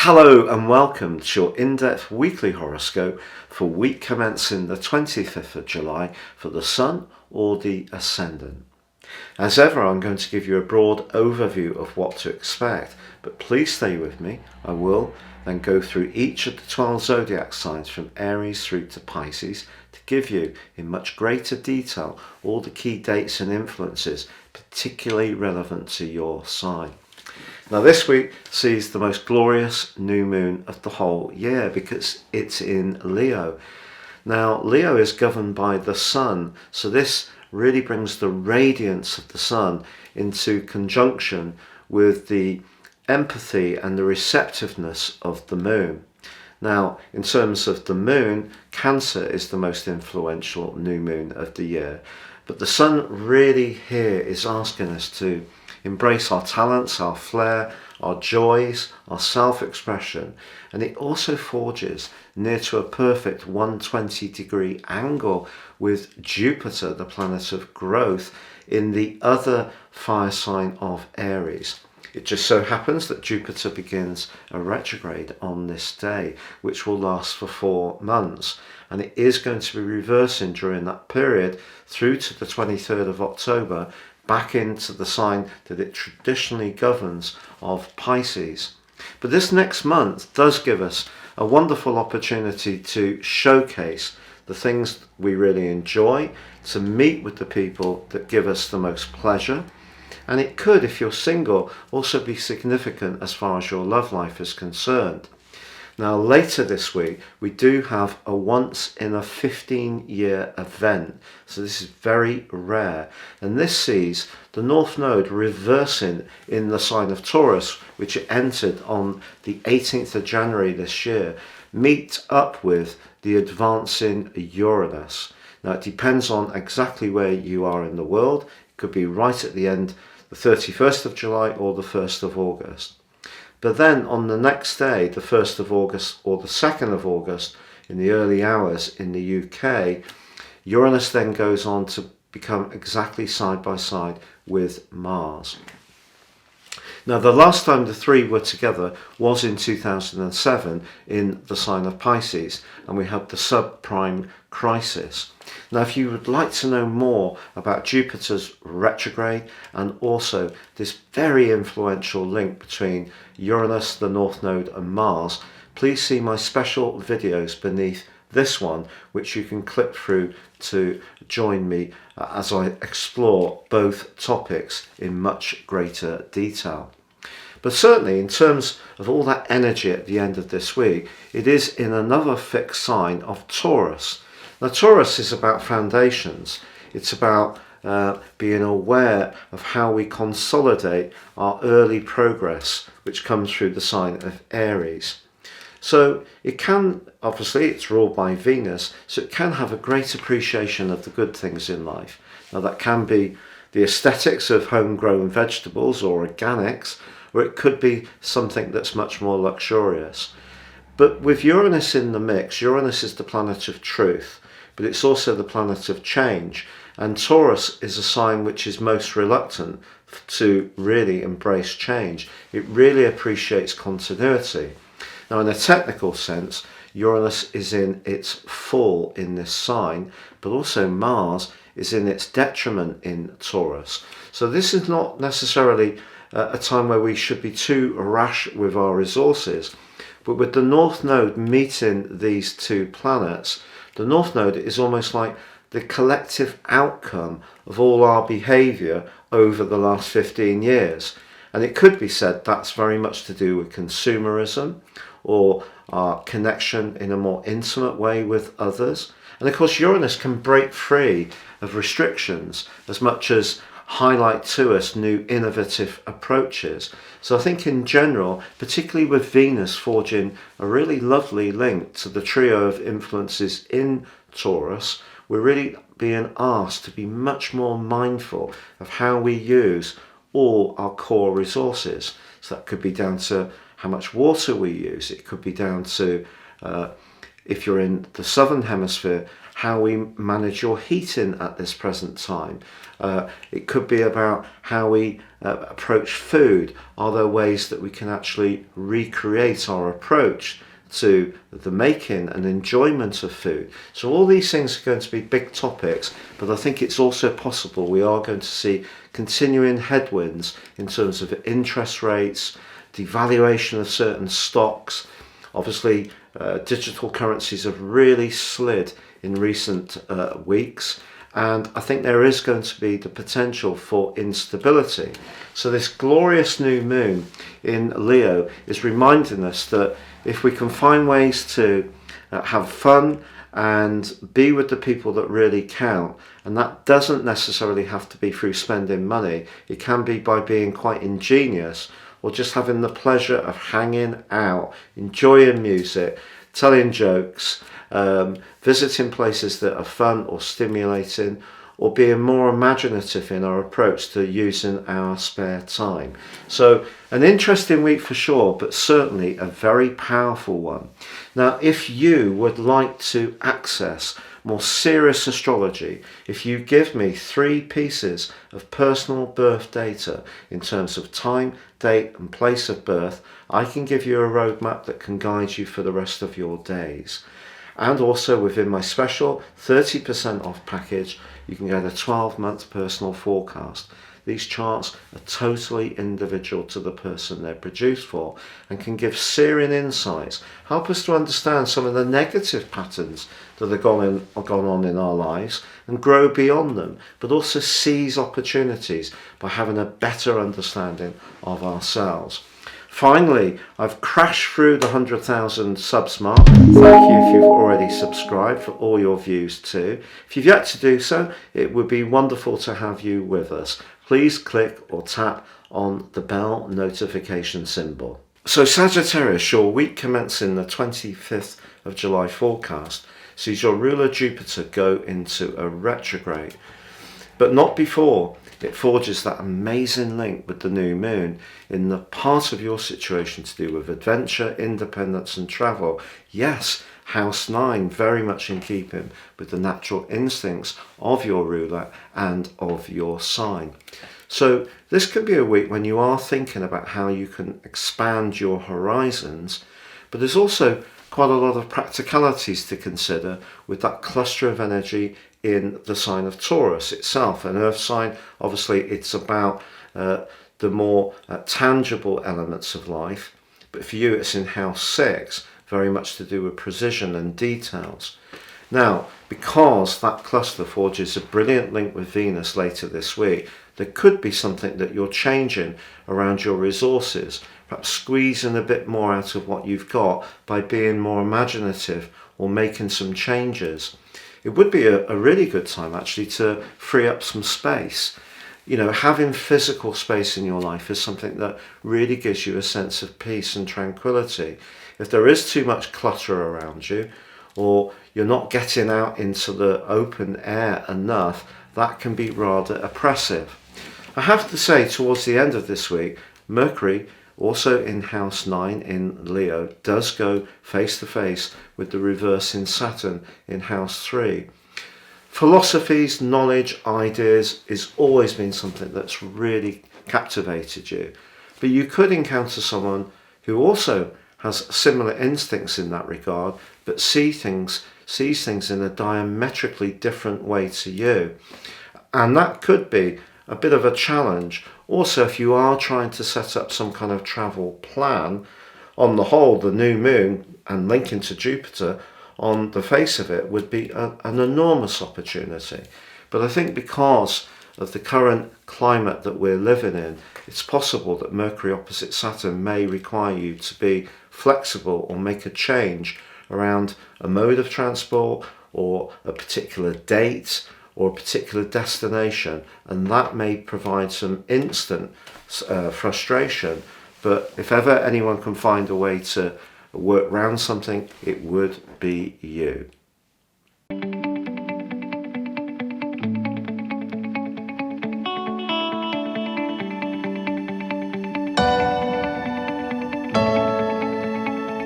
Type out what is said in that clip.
Hello and welcome to your in-depth weekly horoscope for week commencing the 25th of July for the Sun or the Ascendant. As ever, I'm going to give you a broad overview of what to expect, but please stay with me. I will then go through each of the 12 zodiac signs from Aries through to Pisces to give you in much greater detail all the key dates and influences particularly relevant to your sign. Now this week sees the most glorious new moon of the whole year because it's in Leo. Now Leo is governed by the Sun, so this really brings the radiance of the Sun into conjunction with the empathy and the receptiveness of the moon. Now in terms of the moon, Cancer is the most influential new moon of the year, but the Sun really here is asking us to embrace our talents, our flair, our joys, our self-expression, and it also forges near to a perfect 120-degree angle with Jupiter, the planet of growth, in the other fire sign of Aries. It just so happens that Jupiter begins a retrograde on this day, which will last for 4 months, and it is going to be reversing during that period through to the 23rd of October, back into the sign that it traditionally governs of Pisces. But this next month does give us a wonderful opportunity to showcase the things we really enjoy, to meet with the people that give us the most pleasure. And it could, if you're single, also be significant as far as your love life is concerned. Now later this week we do have a once in a 15-year event, so this is very rare, and this sees the North Node reversing in the sign of Taurus, which it entered on the 18th of January this year, meet up with the advancing Uranus. Now it depends on exactly where you are in the world. It could be right at the end, the 31st of July or the 1st of August. But then on the next day, the 1st of August or the 2nd of August, in the early hours in the UK, Uranus then goes on to become exactly side by side with Mars. Now the last time the three were together was in 2007 in the sign of Pisces, and we had the subprime crisis. Now if you would like to know more about Jupiter's retrograde and also this very influential link between Uranus, the North Node and Mars, please see my special videos beneath this one, which you can click through to join me as I explore both topics in much greater detail. But certainly in terms of all that energy at the end of this week, it is in another fixed sign of Taurus. Now Taurus is about foundations. It's about being aware of how we consolidate our early progress, which comes through the sign of Aries. So it can, obviously it's ruled by Venus, so it can have a great appreciation of the good things in life. Now that can be the aesthetics of homegrown vegetables or organics, or it could be something that's much more luxurious. But with Uranus in the mix, Uranus is the planet of truth, but it's also the planet of change, and Taurus is a sign which is most reluctant to really embrace change. It really appreciates continuity. Now in a technical sense, Uranus is in its full in this sign, but also Mars is in its detriment in Taurus. So this is not necessarily a time where we should be too rash with our resources, but with the North Node meeting these two planets, the North Node is almost like the collective outcome of all our behaviour over the last 15 years. And it could be said that's very much to do with consumerism or our connection in a more intimate way with others. And of course Uranus can break free of restrictions as much as highlight to us new innovative approaches. So I think in general, particularly with Venus forging a really lovely link to the trio of influences in Taurus, we're really being asked to be much more mindful of how we use all our core resources. So that could be down to how much water we use. It could be down to if you're in the southern hemisphere, how we manage your heating at this present time. It could be about how we approach food. Are there ways that we can actually recreate our approach to the making and enjoyment of food? So all these things are going to be big topics, but I think it's also possible we are going to see continuing headwinds in terms of interest rates, devaluation of certain stocks. Obviously, digital currencies have really slid in recent weeks, and I think there is going to be the potential for instability. So this glorious new moon in Leo is reminding us that if we can find ways to have fun and be with the people that really count, and that doesn't necessarily have to be through spending money, it can be by being quite ingenious or just having the pleasure of hanging out, enjoying music, telling jokes, visiting places that are fun or stimulating, or being more imaginative in our approach to using our spare time. So an interesting week for sure, but certainly a very powerful one. Now, if you would like to access more serious astrology, if you give me 3 pieces of personal birth data in terms of time, date and place of birth, I can give you a roadmap that can guide you for the rest of your days. And also within my special 30% off package, you can get a 12-month personal forecast. These charts are totally individual to the person they're produced for and can give searing insights, help us to understand some of the negative patterns that have gone on in our lives and grow beyond them, but also seize opportunities by having a better understanding of ourselves. Finally, I've crashed through the 100,000 subs mark. Thank you if you've already subscribed, for all your views too. If you've yet to do so, it would be wonderful to have you with us. Please click or tap on the bell notification symbol. So Sagittarius, your week commencing the 25th of July forecast sees your ruler Jupiter go into a retrograde, but not before it forges that amazing link with the new moon in the part of your situation to do with adventure, independence and travel. Yes, house 9, very much in keeping with the natural instincts of your ruler and of your sign. So this could be a week when you are thinking about how you can expand your horizons, but there's also quite a lot of practicalities to consider with that cluster of energy in the sign of Taurus itself. An earth sign, obviously it's about the more tangible elements of life, but for you it's in house 6, very much to do with precision and details. Now, because that cluster forges a brilliant link with Venus later this week, there could be something that you're changing around your resources, perhaps squeezing a bit more out of what you've got by being more imaginative or making some changes. It would be a really good time actually to free up some space. You know, having physical space in your life is something that really gives you a sense of peace and tranquility. If there is too much clutter around you, or you're not getting out into the open air enough, that can be rather oppressive. I have to say, towards the end of this week, Mercury, also in house 9 in Leo, does go face to face with the reverse in Saturn in house 3. Philosophies, knowledge, ideas has always been something that's really captivated you. But you could encounter someone who also has similar instincts in that regard, but sees things in a diametrically different way to you. And that could be a bit of a challenge. Also, if you are trying to set up some kind of travel plan, on the whole, the new moon and linking to Jupiter on the face of it would be an enormous opportunity. But I think because of the current climate that we're living in, it's possible that Mercury opposite Saturn may require you to be flexible or make a change around a mode of transport or a particular date or a particular destination, and that may provide some instant frustration. But if ever anyone can find a way to work around something, it would be you.